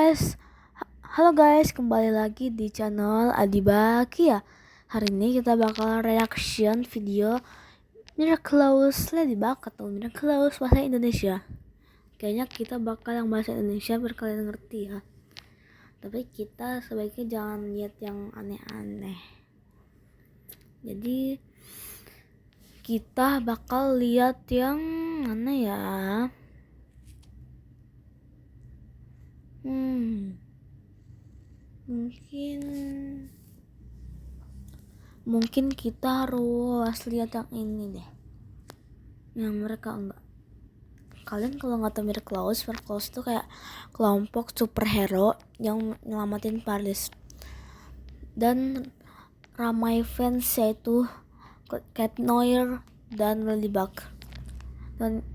Halo guys, kembali lagi di channel Adibakia. Hari ini kita bakal reaction video Miraculous Ladybug atau Miraculous bahasa Indonesia. Kayaknya kita bakal yang bahasa Indonesia biar kalian ngerti ya. Tapi kita sebaiknya jangan lihat yang aneh-aneh. Jadi kita bakal lihat yang mana ya? Mungkin kita harus lihat yang ini deh, yang mereka enggak. Kalian kalau nggak tahu Miraculous itu kayak kelompok superhero yang nyelamatin Paris, dan ramai fans yaitu Cat Noir dan Ladybug. Dan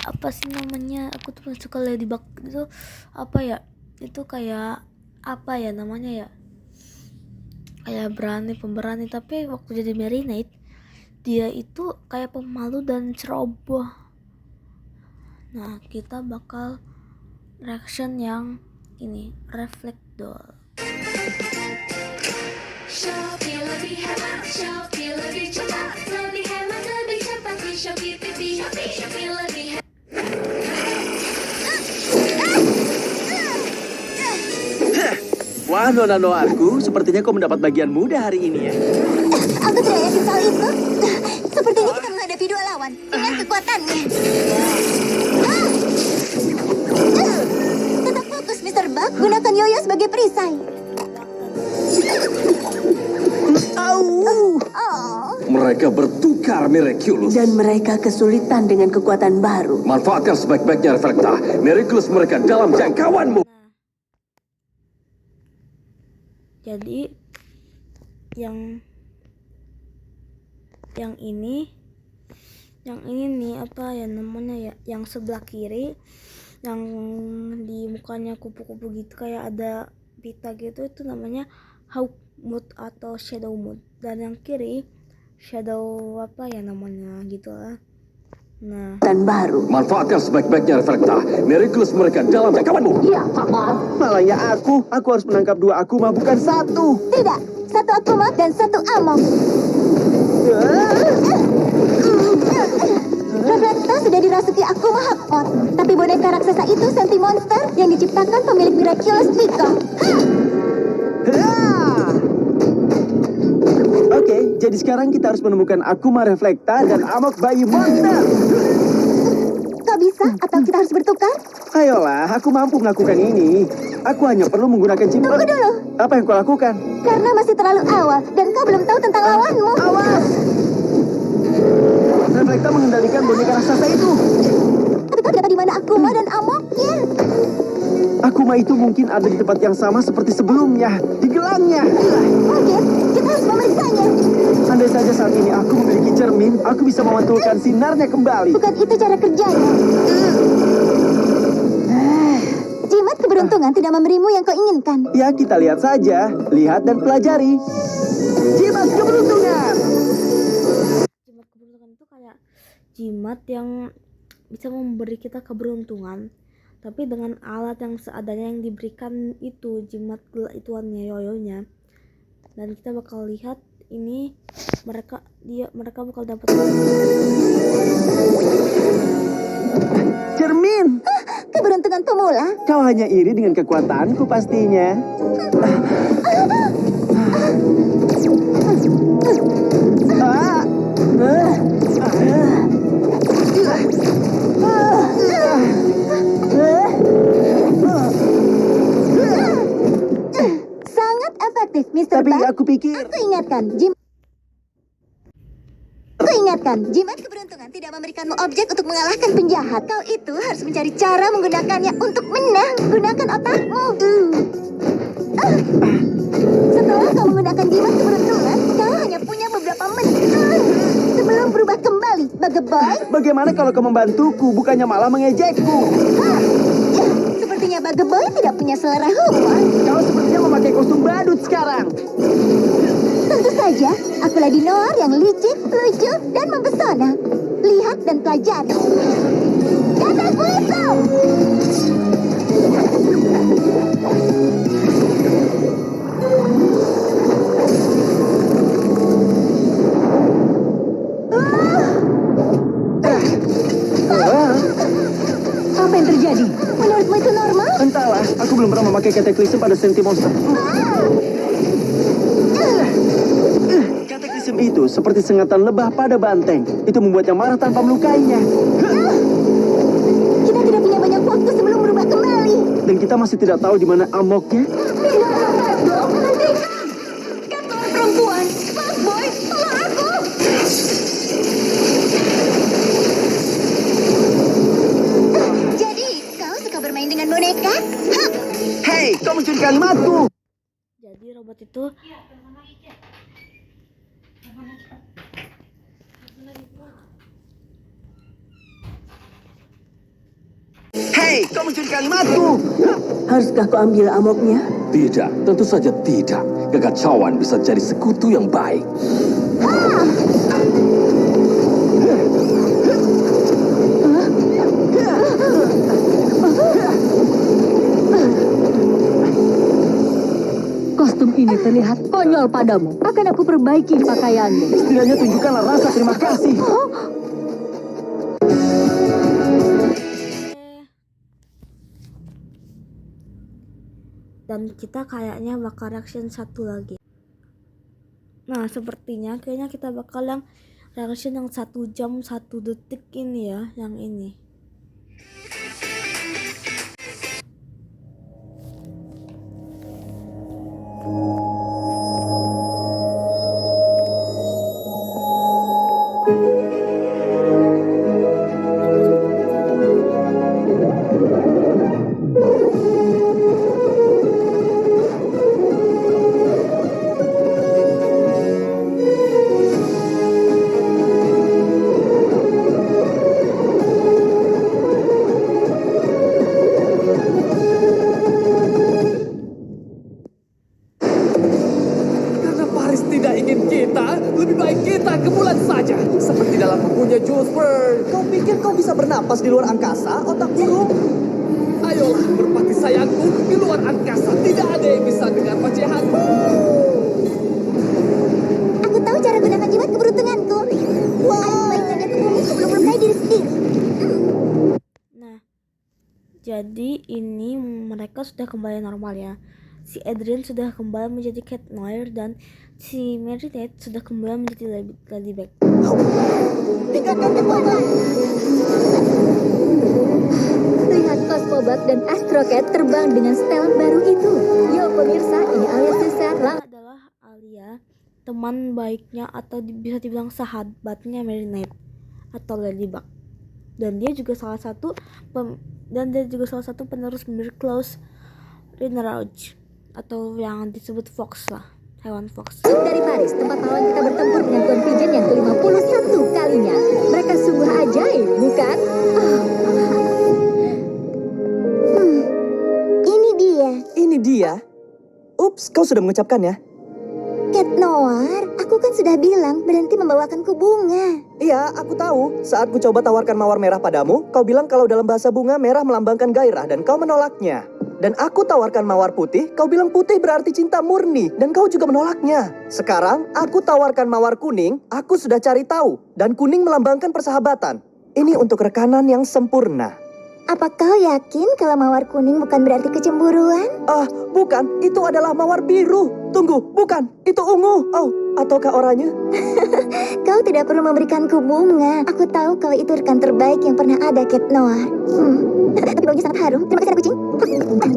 apa sih namanya, aku tuh suka Ladybug itu apa ya, itu kayak apa ya namanya ya, kayak pemberani, tapi waktu jadi marinade dia itu kayak pemalu dan ceroboh. Nah, kita bakal reaction yang ini, Reflect Doll. Shopee lebih hemat, Shopee lebih cepat, lebih hemat, lebih cepat di Shopee TV. Shopee lebih hemat. Wah, Nona Noahku, sepertinya kau mendapat bagian mudah hari ini ya. Aku tidak yakin soal itu. Sepertinya kita menghadapi dua lawan dengan kekuatannya. Tetap fokus, Mr. Bug. Gunakan yoyo sebagai perisai. Au! Mereka bertukar Miraculous. Dan mereka kesulitan dengan kekuatan baru. Manfaatkan sebaik-baiknya Reflecta. Miraculous mereka dalam jangkauanmu. Jadi yang ini nih apa ya namanya ya, yang sebelah kiri yang di mukanya kupu-kupu gitu kayak ada pita gitu, itu namanya Hawk Mood atau Shadow Mood, dan yang kiri Shadow apa ya namanya gitu lah. Nah, Dan baru. Manfaatkan sebaik-baiknya Reflecta. Miraculous mereka dalam jangkauanmu. Ya, Papa. Malahnya aku harus menangkap dua Akuma, bukan satu. Tidak, satu Akuma dan satu Amok. Reflecta sudah dirasuki Akuma Hotpot, tapi boneka raksasa itu Senti Monster yang diciptakan pemilik Miraculous Pico. Oke, jadi sekarang kita harus menemukan Akuma Reflecta dan Amok Bayi Monster. Kau bisa atau kita harus bertukar? Ayolah, aku mampu melakukan ini. Aku hanya perlu menggunakan cincin. Tunggu dulu. Apa yang kau lakukan? Karena masih terlalu awal dan kau belum tahu tentang lawanmu. Awas! Reflecta mengendalikan boneka raksasa itu. Tapi kau dapat di mana Akuma dan Amoknya? Akuma itu mungkin ada di tempat yang sama seperti sebelumnya, di gelangnya. Mungkin kita harus memeriksanya. Andai saja saat ini aku memiliki cermin, aku bisa memantulkan sinarnya kembali. Bukan itu cara kerjanya. Jimat keberuntungan tidak memberimu yang kau inginkan. Ya, kita lihat saja. Lihat dan pelajari. Jimat keberuntungan. jimat keberuntungan itu kayak jimat yang bisa memberi kita keberuntungan, tapi dengan alat yang seadanya yang diberikan itu jimat ituannya, yoyonya. Dan kita bakal lihat ini mereka bakal dapat Cermin. Keberuntungan pemula. Kau hanya iri dengan kekuatanku pastinya. Sangat efektif, Mr. Tapi Bug. aku pikir... Aku ingatkan, jimat keberuntungan tidak memberikanmu objek untuk mengalahkan penjahat. Kau itu harus mencari cara menggunakannya untuk menang. Gunakan otakmu. Setelah kau menggunakan jimat keberuntungan, kau hanya punya beberapa menit sebelum berubah kembali, Bugboy. Bagaimana kalau kau membantuku, bukannya malah mengejekku? Sepertinya Bugboy tidak punya selera humor. Kau sepertinya memakai kostum badut sekarang. Tentu saja, aku Lady Noir yang licik, lucu, dan mempesona. Lihat dan pelajari. Kataku itu! Aku belum pernah memakai Cataclysm pada Sentimonster. Cataclysm itu seperti sengatan lebah pada banteng. Itu membuatnya marah tanpa melukainya. Kita tidak punya banyak waktu sebelum berubah kembali. Dan kita masih tidak tahu di mana amoknya. Kapten perempuan, fuckboy, tolong aku. Jadi, kau suka bermain dengan boneka? Hah, Hei, kau mencuri kalimatku. Jadi robot itu Hei, kau mencuri kalimatku. Haruskah kau ambil amoknya? Tidak, tentu saja tidak. Kekacauan bisa jadi sekutu yang baik. Kostum ini terlihat konyol padamu. Akan aku perbaiki pakaianmu. Setidaknya tunjukkanlah rasa terima kasih. dan kita kayaknya bakal reaction satu lagi. Nah, sepertinya kayaknya kita bakal yang reaction yang 1 jam 1 detik ini ya, yang ini. Karena Paris tidak ingin kita, lebih baik kita ke bulan saja. Seperti dalam bukunya Jules Verne. Kau pikir kau bisa bernapas di luar angkasa, otak burung? Ayolah, merpati sayangku, di luar angkasa tidak ada yang bisa dengar ocehanmu. aku tahu cara gunakan jimat keberuntunganku. Wow. Baik saja ke bumi sebelum melukai diri sendiri. Nah, jadi ini mereka sudah kembali normal ya. Si Adrian sudah kembali menjadi Cat Noir dan si Marinette sudah kembali menjadi Ladybug. Tingkatkan kekuatan. Lihat Cosmobot dan Astrocat terbang dengan setelan baru itu. Yo pemirsa, ini Alia Susar. Ini adalah Alia, teman baiknya atau bisa dibilang sahabatnya Marinette atau Ladybug. Dan dia juga salah satu penerus Miracle's Rouge atau yang disebut Fox lah, hewan Fox. Dari Paris, tempat pahlawan kita bertempur dengan Tuan Pigeon yang ke-51 kalinya. Mereka sungguh ajaib, bukan? Ini dia, Ini dia. Ups, kau sudah mengucapkannya. Cat Noir. Aku kan sudah bilang berhenti membawakanku bunga. Iya, aku tahu. Saat ku coba tawarkan mawar merah padamu, kau bilang kalau dalam bahasa bunga merah melambangkan gairah dan kau menolaknya. Dan aku tawarkan mawar putih, kau bilang putih berarti cinta murni dan kau juga menolaknya. Sekarang aku tawarkan mawar kuning, aku sudah cari tahu dan kuning melambangkan persahabatan. Ini untuk rekanan yang sempurna. Apa kau yakin kalau mawar kuning bukan berarti kecemburuan? Ah, bukan, itu adalah mawar biru. Tunggu, bukan, itu ungu. Oh, ataukah oranye? Kau tidak perlu memberikanku bunga. Aku tahu kalau itu rekan terbaik yang pernah ada, Cat Noir. Tapi baunya sangat harum. Terima kasih, anak kucing.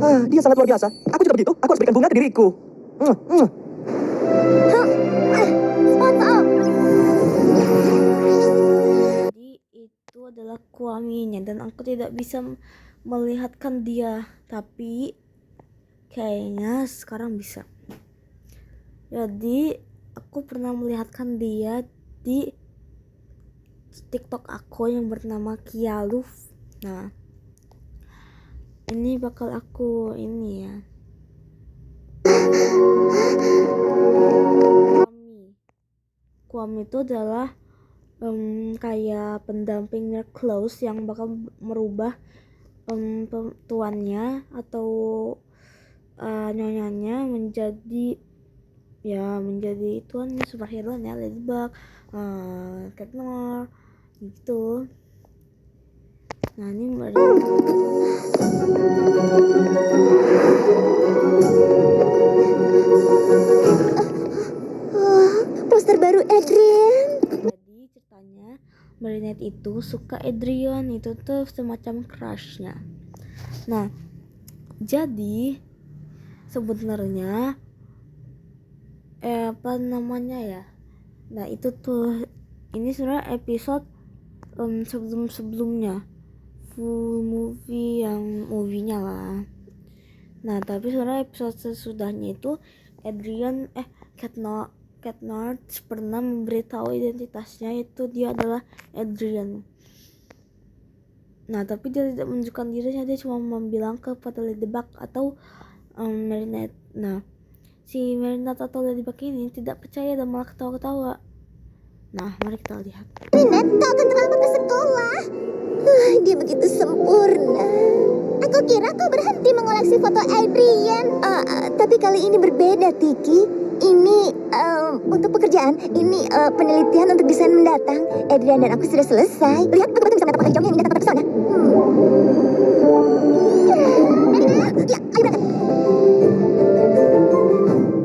Ah, dia sangat luar biasa. Aku juga begitu. Aku harus berikan bunga ke diriku. Spot off. Jadi itu adalah Kwame-nya dan aku tidak bisa melihatkan dia, tapi kayaknya sekarang bisa. Jadi aku pernah melihatkan dia di TikTok aku yang bernama Kialuf. Nah, ini bakal aku ini ya. Kwame itu adalah kayak pendamping Miracle's yang bakal merubah tuannya atau nyonyanya menjadi tuannya superhero nya Ladybug, Cat Noir gitu. Nah ini Marinette itu suka Adrian, itu tuh semacam crushnya. Nah, jadi sebenarnya apa namanya ya? Nah, itu tuh ini sebenarnya episode sebelum-sebelumnya full movie yang movie-nya lah. Nah, tapi sebenarnya episode sesudahnya itu Adrian Cat North pernah memberitahu identitasnya, itu dia adalah Adrian. Nah, tapi dia tidak menunjukkan dirinya, dia cuma bilang kepada Ladybug atau Marinette. Nah, si Marinette atau Ladybug ini tidak percaya dan malah ketawa-ketawa. Nah, mari kita lihat. Marinette, kau akan terlambat ke sekolah. Dia begitu sempurna. Aku kira kau berhenti mengoleksi foto Adrian. Tapi kali ini berbeda, Tiki. Ini untuk pekerjaan. Ini penelitian untuk desain mendatang. Adrian dan aku sudah selesai. Lihat, aku betul bisa menatap jauhnya yang datang terpesona. Ya, ayo berangkat.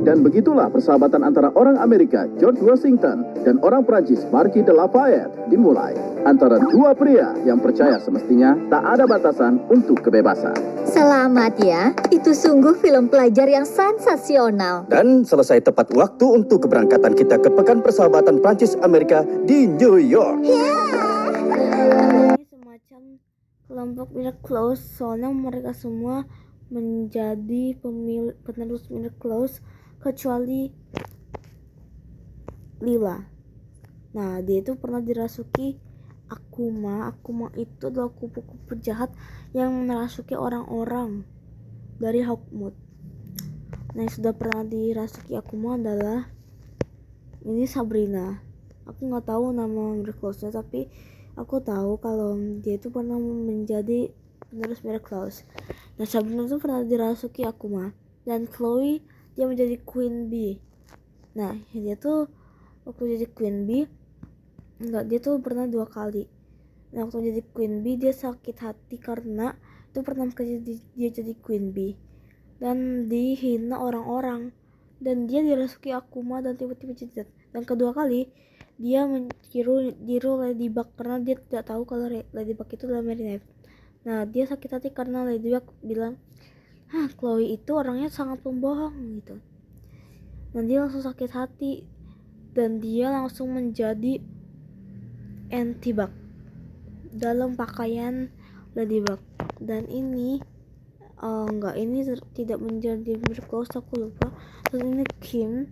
Dan begitulah persahabatan antara orang Amerika, George Washington, dan orang Prancis, Marquis de Lafayette, dimulai. Antara dua pria yang percaya semestinya tak ada batasan untuk kebebasan. Selamat ya, itu sungguh film pelajar yang sensasional. Dan selesai tepat waktu untuk keberangkatan kita ke Pekan Persahabatan Prancis-Amerika di New York. Ini semacam kelompok Miraclose, soalnya mereka semua menjadi penerus Miraclose kecuali Lila. Nah, dia itu pernah dirasuki Akuma. Akuma itu adalah kupu-kupu jahat yang merasuki orang-orang dari Hawkmoon. Nah, yang sudah pernah dirasuki Akuma adalah ini Sabrina. Aku nggak tahu nama Miraclose-nya, tapi aku tahu kalau dia itu pernah menjadi penerus Miraclose. Nah, Sabrina itu pernah dirasuki Akuma, dan Chloe dia menjadi Queen Bee. Nah, dia tuh waktu jadi Queen Bee, dia tuh pernah 2 kali. Nah, waktu jadi Queen Bee dia sakit hati karena itu pertama kali dia jadi Queen Bee dan dihina orang-orang, dan dia dirasuki Akuma dan tiba-tiba jadi. Dan kedua kali dia diru Ladybug karena dia tidak tahu kalau Ladybug itu adalah Marinette. Nah, dia sakit hati karena Ladybug bilang, Chloe itu orangnya sangat pembohong gitu. Dan dia langsung sakit hati dan dia langsung menjadi anti-bug dalam pakaian Ladybug. Dan ini tidak menjadi Miraclose, aku lupa. Dan ini Kim,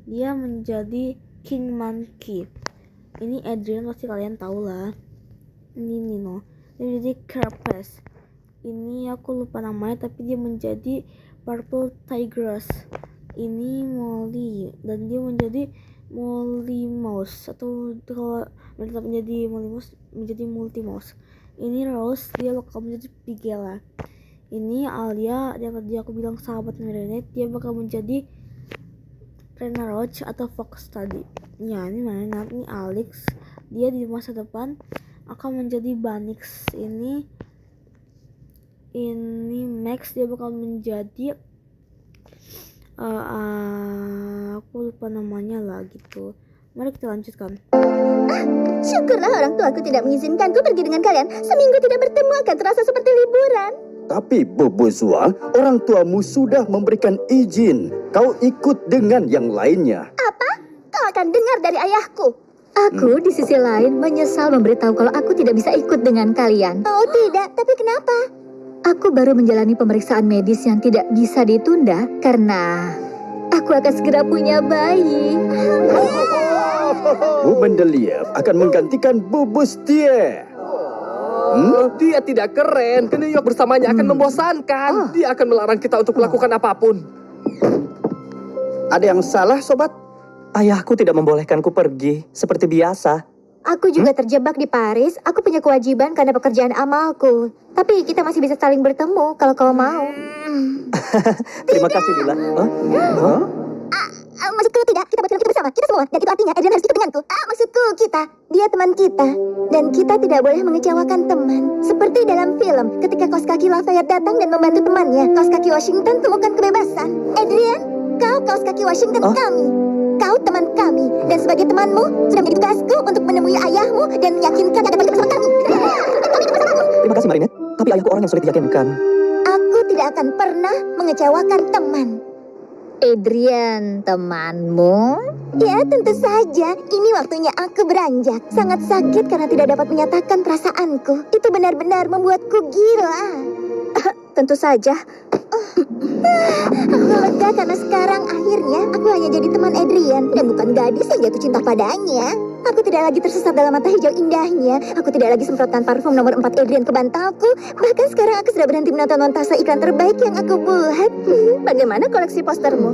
dia menjadi King Monkey. Ini Adrian, pasti kalian tahu lah. Ini Nino, dia menjadi Carapace. Ini aku lupa namanya, tapi dia menjadi Purple Tigress. Ini Molly, dan dia menjadi Molly Mouse, atau kalau tetap menjadi Molly Mouse menjadi Multi Mouse. Ini Rose, dia bakal menjadi Pigela. Ini Alia, dia aku bilang sahabat Marinette, dia bakal menjadi Rena Roach atau Fox tadi. Ya, ini mana? Ini Alex, dia di masa depan akan menjadi Banix. Ini Max, dia bakal menjadi aku lupa namanya lah gitu. Mari kita lanjutkan. Syukurlah orang tuaku tidak mengizinkanku pergi dengan kalian. Seminggu tidak bertemu akan terasa seperti liburan. Tapi Bobozua, orang tuamu sudah memberikan izin. Kau ikut dengan yang lainnya. Apa? Kau akan dengar dari ayahku. Aku di sisi lain menyesal memberitahu kalau aku tidak bisa ikut dengan kalian. Oh tidak, tapi kenapa? Aku baru menjalani pemeriksaan medis yang tidak bisa ditunda karena aku akan segera punya bayi. Bu Mendeleev akan menggantikan Bu Bustier. Dia tidak keren. Ke New York bersamanya akan membosankan. Dia akan melarang kita untuk melakukan apapun. Ada yang salah, sobat? Ayahku tidak membolehkanku pergi seperti biasa. Aku juga terjebak di Paris. Aku punya kewajiban karena pekerjaan amalku. Tapi kita masih bisa saling bertemu kalau kau mau. Terima kasih, Lila. Maksudku tidak, kita buat film kita bersama, kita semua. Dan itu artinya Adrian harus ikut denganku. Maksudku kita, dia teman kita. Dan kita tidak boleh mengecewakan teman. Seperti dalam film, ketika kaos kaki Lafayette datang dan membantu temannya. Kaos kaki Washington temukan kebebasan. Adrian, kau kaos kaki Washington kami. kau teman kami. Dan sebagai temanmu, sudah menjadi tugasku untuk menemui ayahmu dan meyakinkan dia dapat bersama kami. Terima kasih Marinette, tapi ayahku orang yang sulit diyakinkan. Aku tidak akan pernah mengecewakan teman. Adrian, temanmu? Ya, tentu saja. Ini waktunya aku beranjak. Sangat sakit karena tidak dapat menyatakan perasaanku. Itu benar-benar membuatku gila. Tentu saja. Aku lega karena sekarang akhirnya aku hanya jadi teman Adrian dan bukan gadis yang jatuh cinta padanya. Aku tidak lagi tersesat dalam mata hijau indahnya. Aku tidak lagi semprotkan parfum nomor 4 Adrian ke bantalku. Bahkan sekarang aku sudah berhenti menonton montase iklan terbaik yang aku buat. Bagaimana koleksi postermu?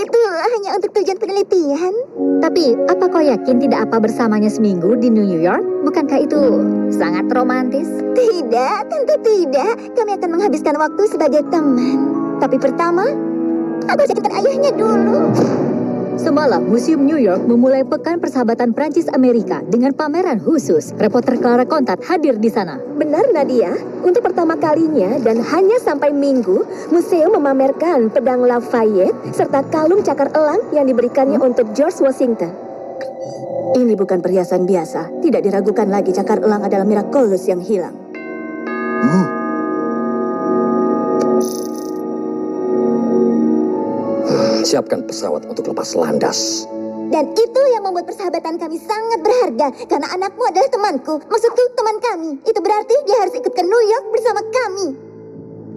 Itu hanya untuk tujuan penelitian. Tapi, apa kau yakin tidak apa bersamanya seminggu di New York? Bukankah itu sangat romantis? Tidak, tentu tidak. Kami akan menghabiskan waktu sebagai teman. Tapi pertama, aku harus yakinkan ayahnya dulu. Semalam, Museum New York memulai Pekan Persahabatan Prancis-Amerika dengan pameran khusus. Reporter Clara Kontat hadir di sana. Benar Nadia, untuk pertama kalinya dan hanya sampai Minggu, museum memamerkan pedang Lafayette serta kalung cakar elang yang diberikannya untuk George Washington. Ini bukan perhiasan biasa. Tidak diragukan lagi cakar elang adalah Miraculous yang hilang. Siapkan pesawat untuk lepas landas. Dan itu yang membuat persahabatan kami sangat berharga. Karena anakmu adalah temanku. Maksudku teman kami. Itu berarti dia harus ikut ke New York bersama kami.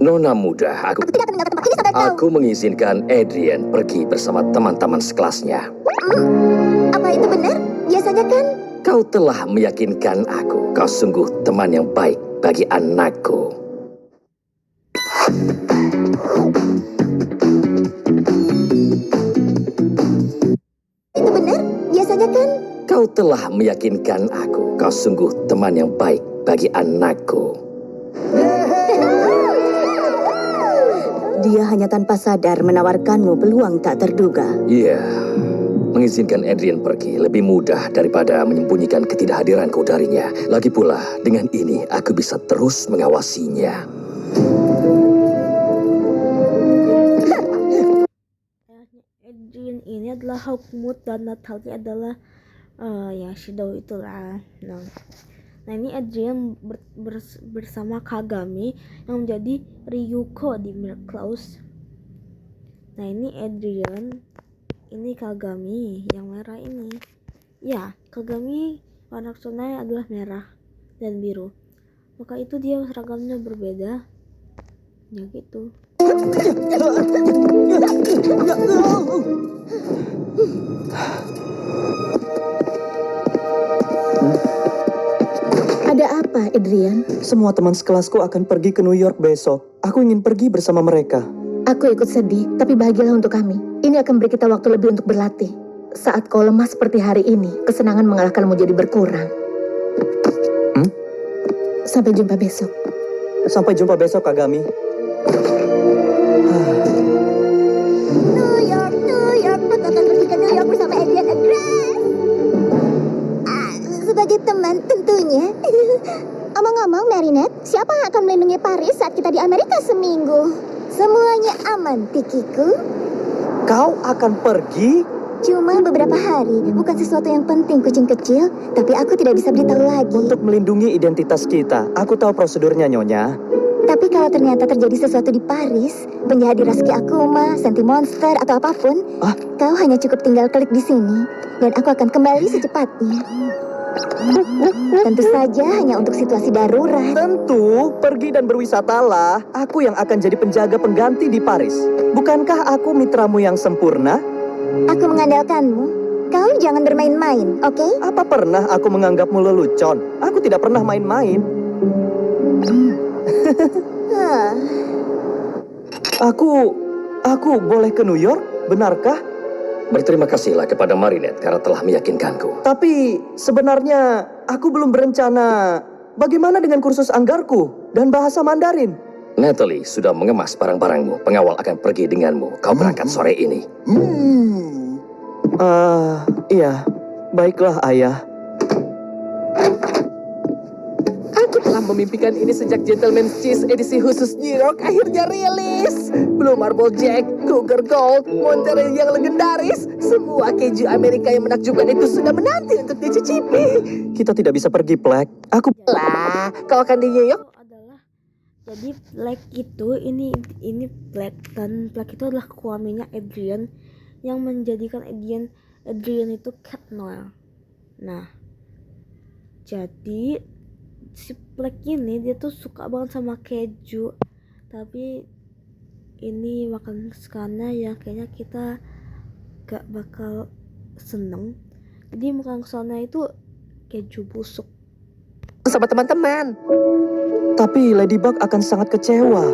Nona muda, Aku tidak akan meninggalkan tempat ini sampai kau. aku mengizinkan Adrian pergi bersama teman-teman sekelasnya. Apa itu benar? Biasanya kan? Kau telah meyakinkan aku. Kau sungguh teman yang baik bagi anakku. Itu benar? Biasanya kan? Kau telah meyakinkan aku. Kau sungguh teman yang baik bagi anakku. Dia hanya tanpa sadar menawarkanmu peluang tak terduga. Iya, mengizinkan Adrian pergi lebih mudah daripada menyembunyikan ketidakhadiranku darinya. Lagi pula, dengan ini aku bisa terus mengawasinya. Adrian ini adalah Hawkmoon dan Natalie adalah yang Shadow itulah. Nah ini Adrian bersama Kagami yang menjadi Ryuko di Miraculous. Nah ini Adrian, ini Kagami yang merah ini. Ya, Kagami warna personanya adalah merah dan biru. Maka itu dia seragamnya berbeda. Ya gitu. Ada apa, Adrian? Semua teman sekelasku akan pergi ke New York besok. Aku ingin pergi bersama mereka. Aku ikut sedih, tapi bahagialah untuk kami. Ini akan beri kita waktu lebih untuk berlatih. Saat kau lemah seperti hari ini, kesenangan mengalahkanmu jadi berkurang. Sampai jumpa besok. Sampai jumpa besok, Kagami. New York, aku akan pergi ke New York bersama Adrian Agrest. Sebagai teman tentunya. Omong-omong Marinette, siapa yang akan melindungi Paris saat kita di Amerika seminggu? Semuanya aman, Tikiku. Kau akan pergi? Cuma beberapa hari, bukan sesuatu yang penting kucing kecil, tapi aku tidak bisa beritahu lagi. Untuk melindungi identitas kita. Aku tahu prosedurnya, Nyonya. Tapi kalau ternyata terjadi sesuatu di Paris, penjahat di Raski Akuma, Senti Monster, atau apapun, kau hanya cukup tinggal klik di sini, dan aku akan kembali secepatnya. Tentu saja hanya untuk situasi darurat. Tentu, pergi dan berwisatalah. Aku yang akan jadi penjaga pengganti di Paris. Bukankah aku mitramu yang sempurna? Aku mengandalkanmu. Kau jangan bermain-main, oke? Apa pernah aku menganggapmu lelucon? Aku tidak pernah main-main. Aku boleh ke New York? Benarkah? Berterima kasihlah kepada Marinette karena telah meyakinkanku. Tapi sebenarnya aku belum berencana. Bagaimana dengan kursus anggarku dan bahasa Mandarin? Natalie sudah mengemas barang-barangmu. Pengawal akan pergi denganmu. Kau berangkat sore ini. Iya. Baiklah, Ayah. Aku telah memimpikan ini sejak Gentleman's Cheese edisi khusus New York akhirnya rilis. Blue Marble Jack, Cougar Gold, Monterey yang legendaris. Semua keju Amerika yang menakjubkan itu sudah menanti untuk dicicipi. Kita tidak bisa pergi, Black. Aku... Lah, kau akan di New York? Itu adalah jadi Black itu ini Black, dan Black itu adalah suaminya Adrian yang menjadikan Adrian itu Cat Noir. Nah, jadi si Black ini dia tuh suka banget sama keju, tapi ini makan kesana ya kayaknya kita gak bakal seneng. Jadi makan kesana itu keju busuk. Sama teman-teman. Tapi Ladybug akan sangat kecewa.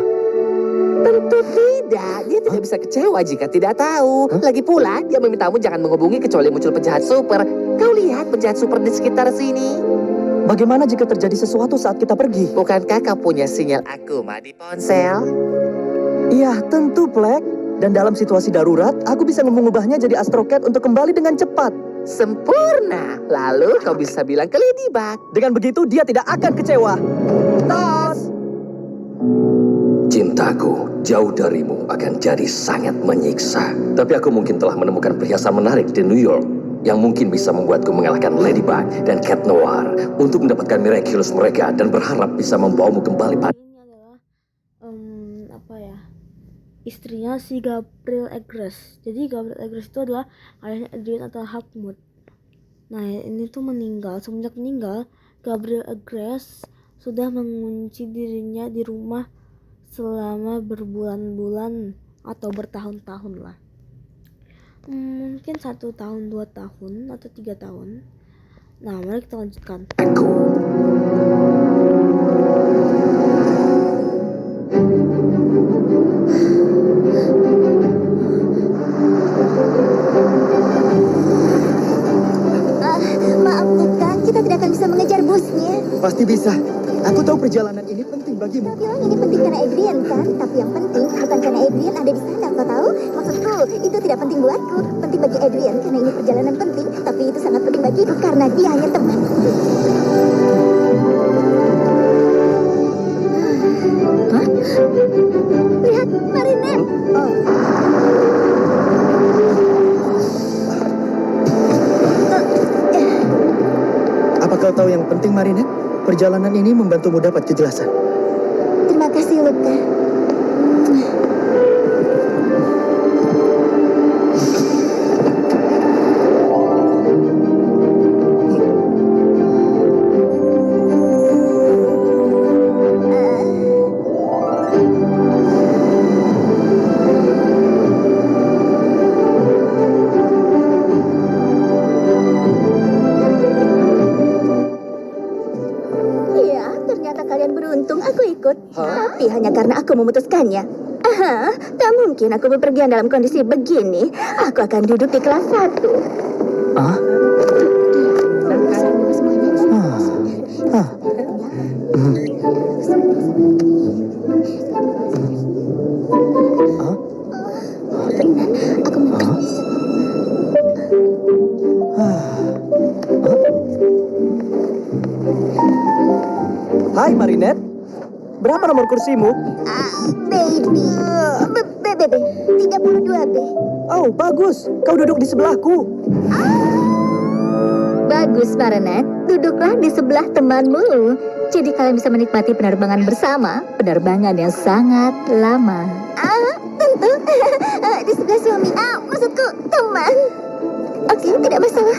Tentu tidak, dia tidak bisa kecewa jika tidak tahu. Lagi pula, dia memintamu jangan menghubungi kecuali muncul penjahat super. Kau lihat penjahat super di sekitar sini. Bagaimana jika terjadi sesuatu saat kita pergi? Bukankah kau punya sinyal Akuma di ponsel? Iya, tentu, Black. Dan dalam situasi darurat, aku bisa mengubahnya jadi Astro Cat untuk kembali dengan cepat. Sempurna. Lalu kau bisa bilang ke Ladybug. Dengan begitu, dia tidak akan kecewa. Tos! Cintaku jauh darimu akan jadi sangat menyiksa. Tapi aku mungkin telah menemukan perhiasan menarik di New York yang mungkin bisa membuatku mengalahkan Ladybug dan Cat Noir untuk mendapatkan miraculous mereka dan berharap bisa membawamu kembali pada... Ini adalah apa ya, istrinya si Gabriel Eggers. Jadi Gabriel Eggers itu adalah ayahnya Adrian atau Hartmut. Nah ini tuh meninggal. Semenjak meninggal, Gabriel Eggers sudah mengunci dirinya di rumah selama berbulan-bulan atau bertahun-tahun lah. Mungkin 1 tahun, 2 tahun, atau 3 tahun. Nah, mari kita lanjutkan. Maaf Luka, kita tidak akan bisa mengejar busnya. Pasti bisa. Aku tahu perjalanan ini penting bagimu. Kau bilang ini penting karena Adrian kan? Tapi yang penting bukan karena Adrian ada di sana, kau tahu? Maksudku, itu tidak penting buatku. Penting bagi Adrian karena ini perjalanan penting. Tapi itu sangat penting bagiku karena dia hanya teman. Hah? Lihat, Marinette. Apa kau tahu yang penting, Marinette? Perjalanan ini membantumu dapat kejelasan. Terima kasih, Luka. Tapi hanya karena aku memutuskannya. Aha, tak mungkin aku bepergian dalam kondisi begini. Aku akan duduk di kelas 1. Ah? Hai Marinette, berapa nomor kursimu? Baby, BB, 32B. Oh, bagus. Kau duduk di sebelahku. Bagus, Marinette. Duduklah di sebelah temanmu. Jadi kalian bisa menikmati penerbangan bersama. Penerbangan yang sangat lama. Tentu. Di sebelah suami. Maksudku teman. Oke, tidak masalah.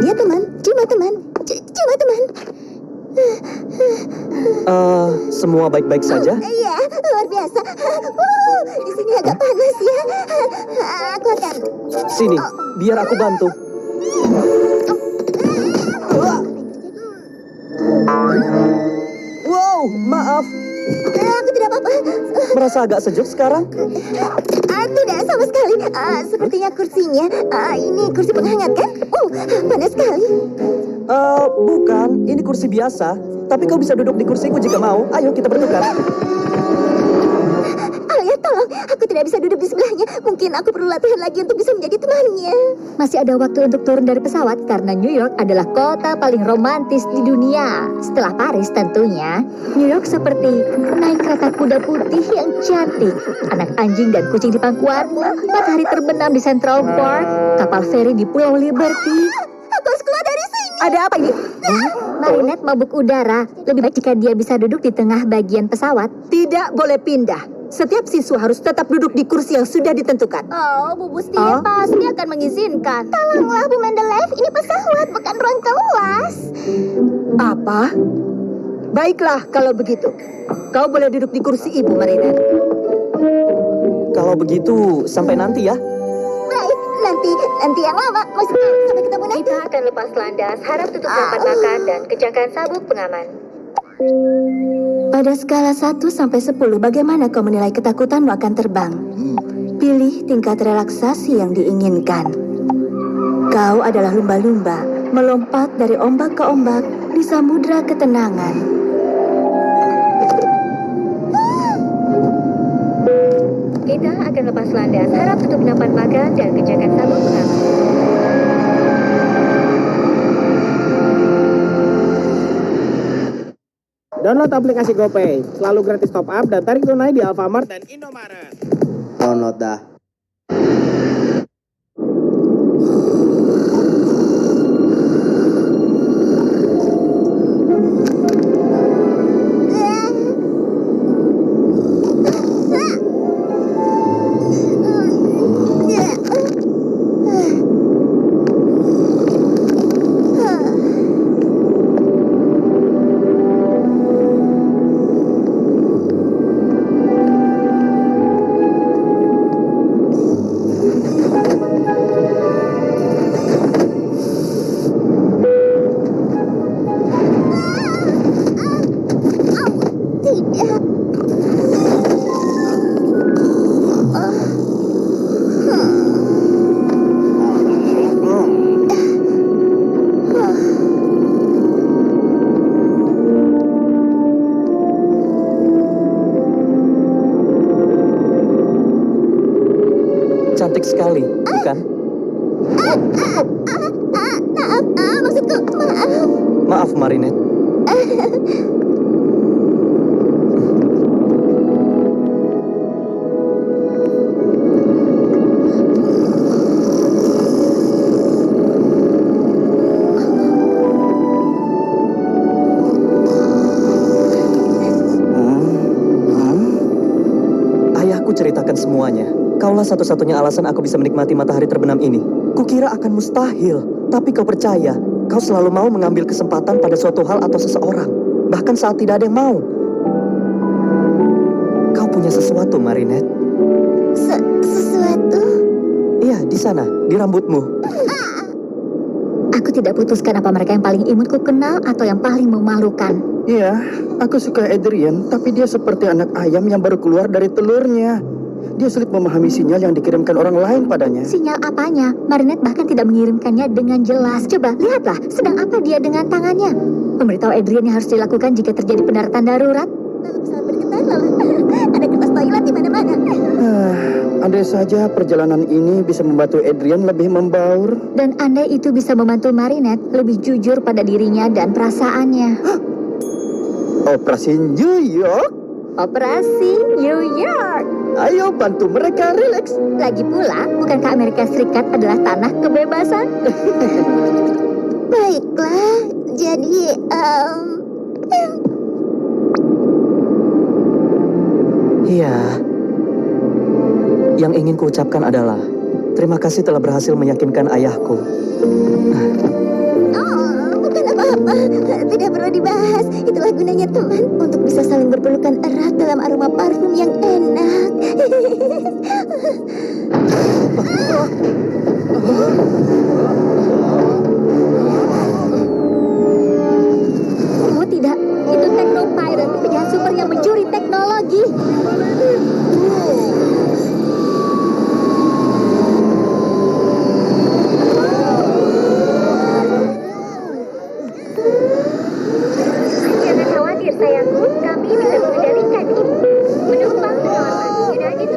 Dia teman, cuma teman. Cuma teman. Semua baik-baik saja? Iya, luar biasa. Di sini agak panas ya. Aku akan... Sini, biar aku bantu. Wow, maaf. Aku tidak apa-apa. Merasa agak sejuk sekarang? Tidak, sama sekali. Sepertinya kursinya. Ini kursi penghangat kan? Panas sekali. Bukan. Ini kursi biasa. Tapi kau bisa duduk di kursiku jika mau. Ayo kita bertukar. Lihat, Tolong, aku tidak bisa duduk di sebelahnya. Mungkin aku perlu latihan lagi untuk bisa menjadi temannya. Masih ada waktu untuk turun dari pesawat karena New York adalah kota paling romantis di dunia. Setelah Paris tentunya, New York seperti naik kereta kuda putih yang cantik. Anak anjing dan kucing di pangkuanmu, matahari terbenam di Central Park, kapal feri di Pulau Liberty. Aku harus keluar dari sini. Ada apa ini? Marinette mabuk udara. Lebih baik jika dia bisa duduk di tengah bagian pesawat. Tidak boleh pindah. Setiap siswa harus tetap duduk di kursi yang sudah ditentukan. Oh, Bu Bustia pasti akan mengizinkan. Tolonglah, Bu Mendeleev. Ini pesawat, bukan ruang kelas. Apa? Baiklah kalau begitu. Kau boleh duduk di kursi ibu, Marinette. Kalau begitu, sampai nanti ya. Baik, nanti yang lama. Maksudnya, sampai ketemu nanti. Kita akan lepas landas, harap tutup nampan makan dan kencangkan sabuk pengaman. Pada skala 1 sampai 10, bagaimana kau menilai ketakutanmu akan terbang? Pilih tingkat relaksasi yang diinginkan. Kau adalah lumba-lumba, melompat dari ombak ke ombak di samudra ketenangan. Kita akan lepas landas, harap tutup nampan makan dan kencangkan sabuk pengaman. Download aplikasi GoPay, selalu gratis top up dan tarik tunai di Alfamart dan Indomaret. Download dah. Cantik sekali, bukan? Maksudku, maaf. Maaf, Marinette. Ayahku ceritakan semuanya. Kaulah satu-satunya alasan aku bisa menikmati matahari terbenam ini. Kukira akan mustahil, tapi kau percaya. Kau selalu mau mengambil kesempatan pada suatu hal atau seseorang. Bahkan saat tidak ada yang mau. Kau punya sesuatu, Marinette. Sesuatu? Iya, di sana, di rambutmu. Aku tidak putuskan apa mereka yang paling imut ku kenal atau yang paling memalukan. Iya, aku suka Adrian, tapi dia seperti anak ayam yang baru keluar dari telurnya. Dia sulit memahami sinyal yang dikirimkan orang lain padanya. Sinyal apanya? Marinette bahkan tidak mengirimkannya dengan jelas. Coba, lihatlah, sedang apa dia dengan tangannya? Memberitahu Adrian yang harus dilakukan jika terjadi pendaratan darurat. Lalu pesawat bergetar, lalu ada kertas toilet di mana-mana. Andai saja perjalanan ini bisa membantu Adrian lebih membaur. Dan andai itu bisa membantu Marinette lebih jujur pada dirinya dan perasaannya. Operasi New York. Operasi New York. Ayo bantu mereka rileks. Lagi pula, bukankah Amerika Serikat adalah tanah kebebasan? Baiklah, jadi, Iya. Yang ingin kuucapkan adalah terima kasih telah berhasil meyakinkan ayahku. bukan apa-apa. Tidak perlu dibahas. Itulah gunanya teman, untuk bisa saling berpelukan erat dalam aroma parfum yang enak. Oh tidak, itu Techno Pirate, penjahat super yang mencuri teknologi. Jangan khawatir sayangku, kami bisa mengendalikan ini. Penumpang pesawat United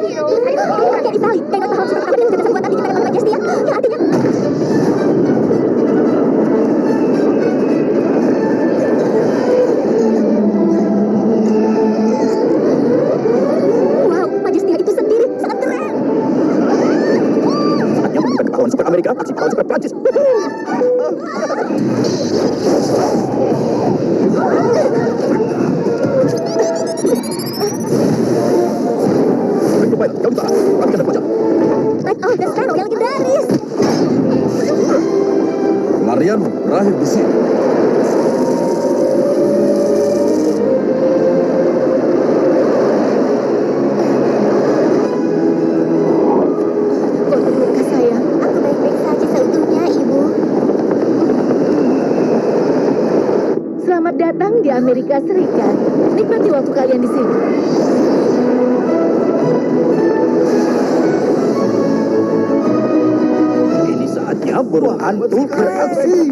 berhenti waktu kalian di sini. Ini saatnya berhantu beraksi.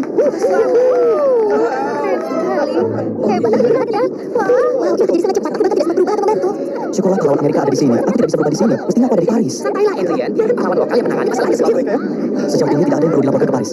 Hebat ya. Wow, kita jadi sangat cepat. Kita tidak sempat berubah atau membantu. Syukurlah kalau Amerika ada di sini. Aku tidak bisa berubah di sini. Mestinya aku ada di Paris. Santailah, Adrian. Biarkan pahlawan lokal yang menangani masalahnya sendiri. Sejauh ini tidak ada yang perlu dilaporkan ke Paris.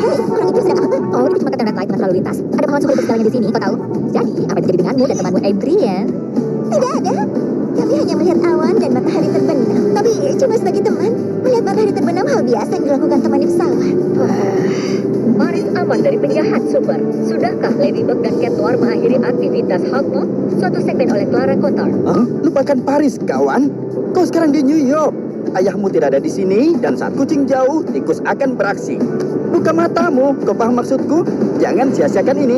Hei, orang itu sedang apa? Oh, itu cuma ketembak lain lalu lintas. Ada pahlawan super bersegalanya di sini, kau tahu? Jadi, apa yang terjadi denganmu dan temanmu Adrian? Tidak ada. Kami hanya melihat awan dan matahari terbenam. Tapi cuma sebagai teman. Melihat matahari terbenam hal biasa yang dilakukan teman di pesawat. Paris aman dari penjahat super. Sudahkah Ladybug dan Cat Noir mengakhiri aktivitas Hawkmoon? Suatu segmen oleh Clara Kotor. Hah? Lupakan Paris, kawan. Kau sekarang di New York. Ayahmu tidak ada di sini, dan saat kucing jauh, tikus akan beraksi. Buka matamu, kau paham maksudku? Jangan sia-siakan ini.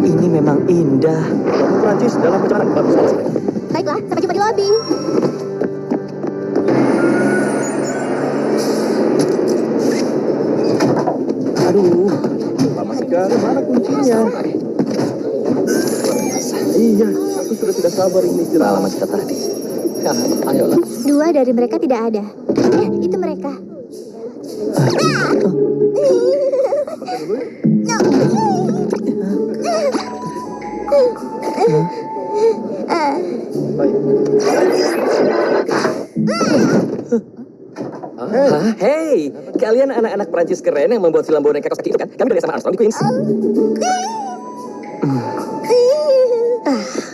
Ini memang indah. Prancis dalam perjalanan bagus sekali. Baiklah, sampai jumpa di lobi. Aduh, lama sekali. Mana kuncinya? Iya, aku sudah tidak sabar ini istirahat. Lama kita tadi. Ya, ayolah. Dua dari mereka tidak ada. Itu mereka. Hah? Hey, kalian anak-anak Prancis keren yang membuat film boneka kaos kaki itu kan? Kami dari sama Armstrong di Queens.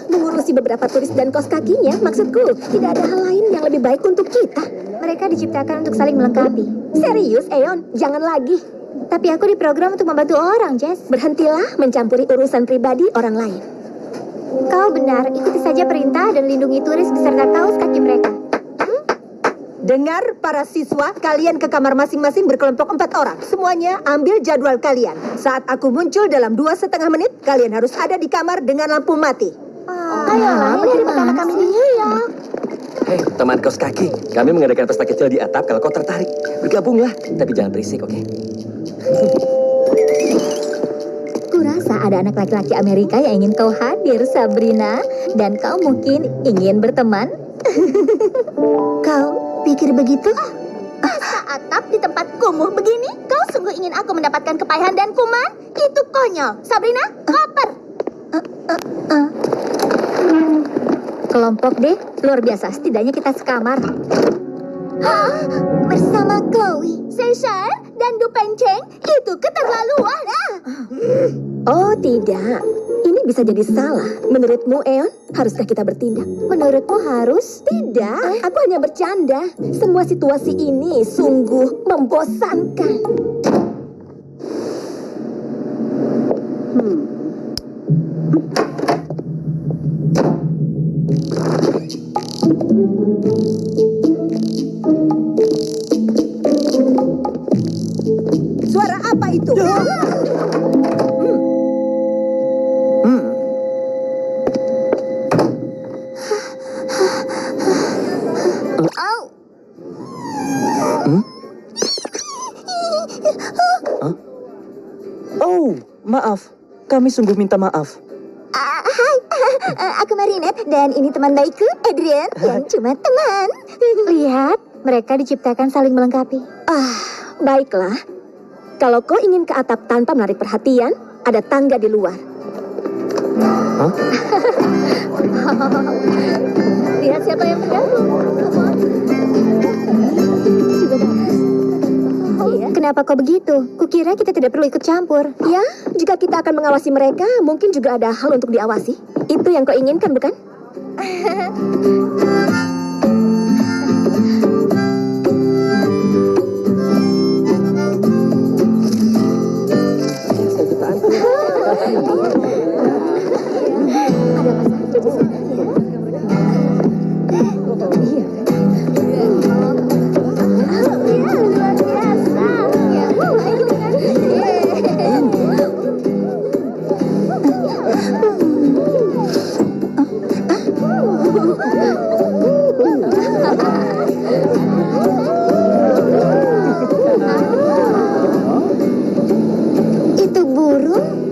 Mengurusi beberapa turis dan kos kakinya, maksudku, tidak ada hal lain yang lebih baik untuk kita. Mereka diciptakan untuk saling melengkapi. Serius, Eon? Jangan lagi. Tapi aku diprogram untuk membantu orang, Jess. Berhentilah mencampuri urusan pribadi orang lain. Kau benar, ikuti saja perintah dan lindungi turis beserta kaos kaki mereka. Dengar para siswa, kalian ke kamar masing-masing berkelompok 4 orang. Semuanya ambil jadwal kalian. Saat aku muncul dalam 2,5 menit, kalian harus ada di kamar dengan lampu mati. Ayolah, ini hari pertama kami di New York. Hei, teman kaos kaki. Kami mengadakan pesta kecil di atap kalau kau tertarik. Bergabunglah, tapi jangan berisik, oke? Kurasa ada anak laki-laki Amerika yang ingin kau hadir, Sabrina. Dan kau mungkin ingin berteman. Kau pikir begitu? Masa atap di tempat kumuh begini? Kau sungguh ingin aku mendapatkan kepayahan dan kuman? Itu konyol. Sabrina, koper. Kelompok D, luar biasa. Setidaknya kita sekamar. Bersama Chloe, Cesar, dan Dupenceng, itu keterlaluan. Oh tidak, ini bisa jadi salah. Menurutmu, Eon, haruskah kita bertindak? Menurutmu harus? Tidak, aku hanya bercanda. Semua situasi ini sungguh membosankan. Suara apa itu? Oh, maaf. Kami sungguh minta maaf. Hai, aku Marinette, dan ini teman baikku, Adrian, yang cuma teman. Lihat, mereka diciptakan saling melengkapi. Baiklah. Kalau kau ingin ke atap tanpa menarik perhatian, ada tangga di luar. Lihat siapa yang bergabung. Kenapa kau begitu? Kukira kita tidak perlu ikut campur. Ya, jika kita akan mengawasi mereka, mungkin juga ada hal untuk diawasi. Itu yang kau inginkan, bukan?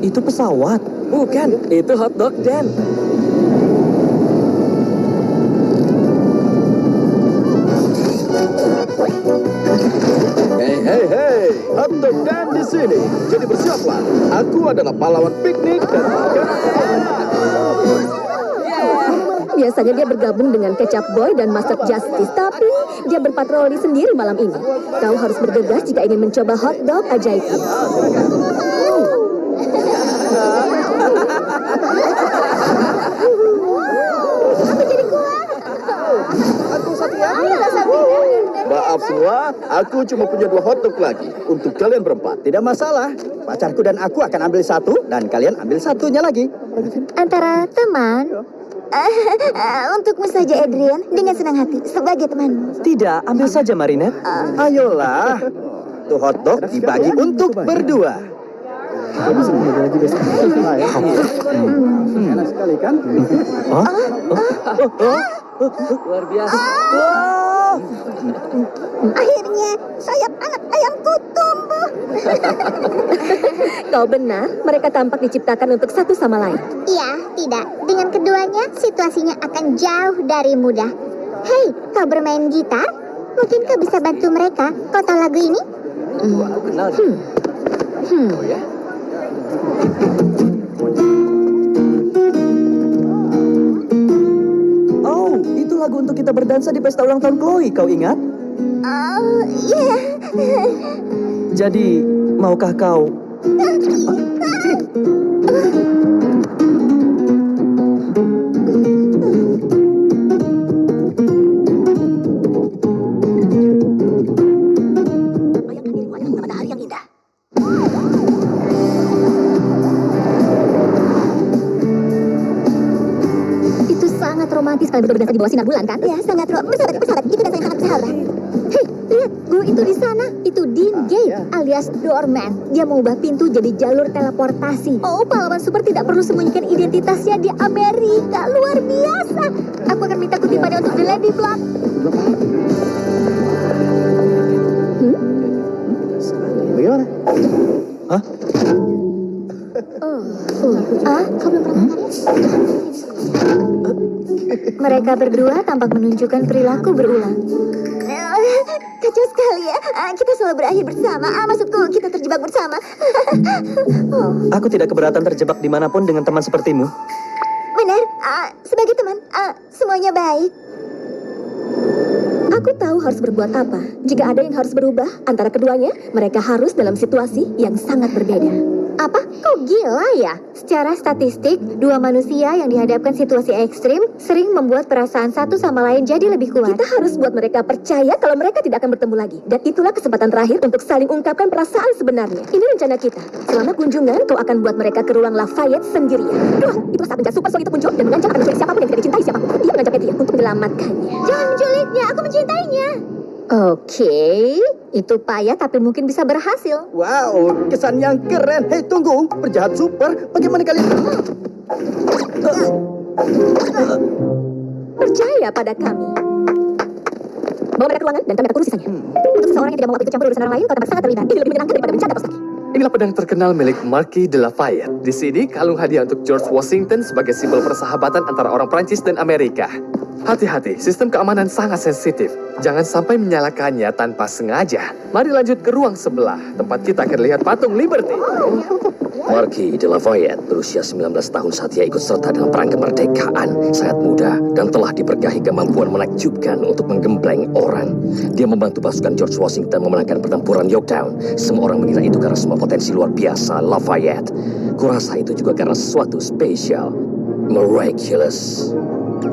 Itu pesawat. Bukan, itu hotdog, Dan. Hei, hotdog Dan di sini. Jadi bersiaplah. Aku adalah pahlawan piknik dan Biasanya dia bergabung dengan Ketchup Boy dan Master Justice, tapi dia berpatroli sendiri malam ini. Kau harus bergegas jika ingin mencoba hotdog ajaib ini. maaf semua, aku cuma punya 2 hotdog lagi untuk kalian berempat. Tidak masalah. Pacarku dan aku akan ambil 1 dan kalian ambil 1-nya lagi. Antara teman, untukmu saja Adrian, dengan senang hati, sebagai temanmu. Tidak, ambil saja Marinette. Ayolah. Tuh hotdog dibagi untuk berdua. Enak sekali kan? Luar biasa. Akhirnya, sayap anak ayamku tumbuh. Kau benar, mereka tampak diciptakan untuk satu sama lain. Iya, tidak. Dengan keduanya, situasinya akan jauh dari mudah. Hei, kau bermain gitar? Mungkin kau bisa bantu mereka. Kau tahu lagu ini? Aku kenal. Oh ya? Oh, itu lagu untuk kita berdansa di pesta ulang tahun Chloe, kau ingat? Oh, iya. Jadi, maukah kau... Itu sangat romantis kalian berdua berdansa di bawah sinar bulan, kan? Ya, sangat bersahabat. Itu dansa yang sangat bersahabat. Hei, lihat, guru itu di sana. Itu Dean Gate, alias Doorman. Dia mengubah pintu jadi jalur teleportasi. Oh, pahlawan super tidak perlu sembunyikan identitasnya di Amerika. Luar biasa. Aku akan minta kutipannya untuk The Lady Block. Bagaimana? Hah? Kau belum pernah makan ya? Mereka berdua tampak menunjukkan perilaku berulang. Kacau sekali ya. Kita selalu berakhir bersama. Maksudku, kita terjebak bersama. Aku tidak keberatan terjebak dimanapun dengan teman sepertimu. Benar, sebagai teman, semuanya baik. Aku tahu harus berbuat apa. Jika ada yang harus berubah antara keduanya, mereka harus dalam situasi yang sangat berbeda. Apa? Kau gila ya? Secara statistik, dua manusia yang dihadapkan situasi ekstrim sering membuat perasaan satu sama lain jadi lebih kuat. Kita harus buat mereka percaya kalau mereka tidak akan bertemu lagi. Dan itulah kesempatan terakhir untuk saling ungkapkan perasaan sebenarnya. Ini rencana kita. Selama kunjungan, kau akan buat mereka ke ruang Lafayette sendirian. Itu saat penjahat super solid itu muncul dan mengancam akan menculik siapapun yang tidak dicintai siapapun. Dia mengancam dia untuk menyelamatkannya. Jangan menculiknya, aku mencintainya. Oke, itu payah tapi mungkin bisa berhasil. Wow, kesan yang keren. Hei, tunggu. Penjahat super. Bagaimana kalian... Percaya pada kami. Bawa mereka ke ruangan dan kami akan urus sisanya. Untuk seseorang yang tidak mau ikut campur urusan orang lain, kau tampak sangat terlibat. Ini lebih menyenangkan daripada bencana kos kaki. Inilah pedang terkenal milik Marquis de Lafayette. Di sini kalung hadiah untuk George Washington sebagai simbol persahabatan antara orang Prancis dan Amerika. Hati-hati, sistem keamanan sangat sensitif. Jangan sampai menyalakannya tanpa sengaja. Mari lanjut ke ruang sebelah, tempat kita akan lihat patung Liberty. Marquis de Lafayette berusia 19 tahun saat ia ikut serta dalam perang kemerdekaan. Sangat muda dan telah diberkahi kemampuan menakjubkan untuk menggembleng orang. Dia membantu pasukan George Washington memenangkan pertempuran Yorktown. Semua orang mengira itu karena semua potensi luar biasa Lafayette. Kurasa itu juga karena sesuatu spesial. Miraculous.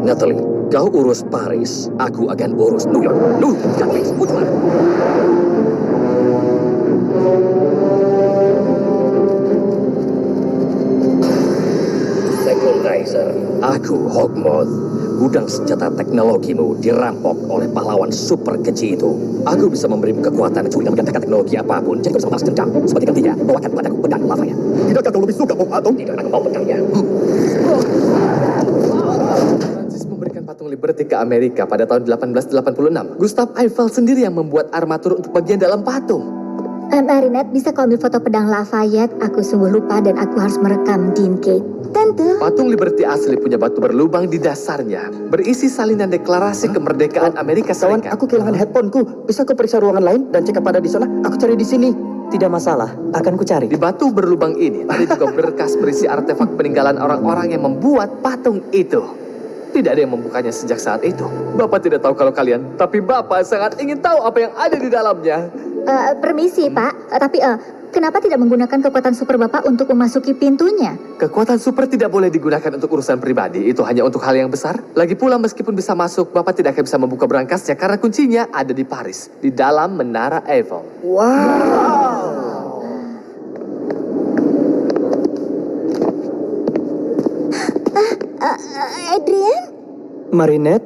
Natalie, kau urus Paris, aku akan urus New York. Securizer, aku Hawkmoth. Gudang senjata teknologimu dirampok oleh pahlawan super keji itu. Aku bisa memberimu kekuatan untuk menggantikan teknologi apapun. Jadi kau bisa membalas dendam. Seperti gantinya, bawakan padaku pedang Lafayette. Tidakkah kau lebih suka bom atom? Tidak, aku mau pedangnya. Prancis memberikan patung Liberty ke Amerika pada tahun 1886. Gustav Eiffel sendiri yang membuat armatur untuk bagian dalam patung. Marinette, bisa kau ambil foto pedang Lafayette? Aku sungguh lupa dan aku harus merekam Dean Gate. Tentu. Patung Liberty asli punya batu berlubang di dasarnya, berisi salinan deklarasi kemerdekaan Amerika Kawan, Serikat. aku kehilangan headphoneku. Bisa kau periksa ruangan lain dan cek apa ada di sana? Aku cari di sini. Tidak masalah, akan ku cari. Di batu berlubang ini ada juga berkas berisi artefak peninggalan orang-orang yang membuat patung itu. Tidak ada yang membukanya sejak saat itu. Bapak tidak tahu kalau kalian, tapi Bapak sangat ingin tahu apa yang ada di dalamnya. Permisi, Pak. Tapi kenapa tidak menggunakan kekuatan super Bapak untuk memasuki pintunya? Kekuatan super tidak boleh digunakan untuk urusan pribadi. Itu hanya untuk hal yang besar. Lagi pula meskipun bisa masuk, Bapak tidak akan bisa membuka berangkasnya karena kuncinya ada di Paris, di dalam Menara Eiffel. Adrian? Marinette,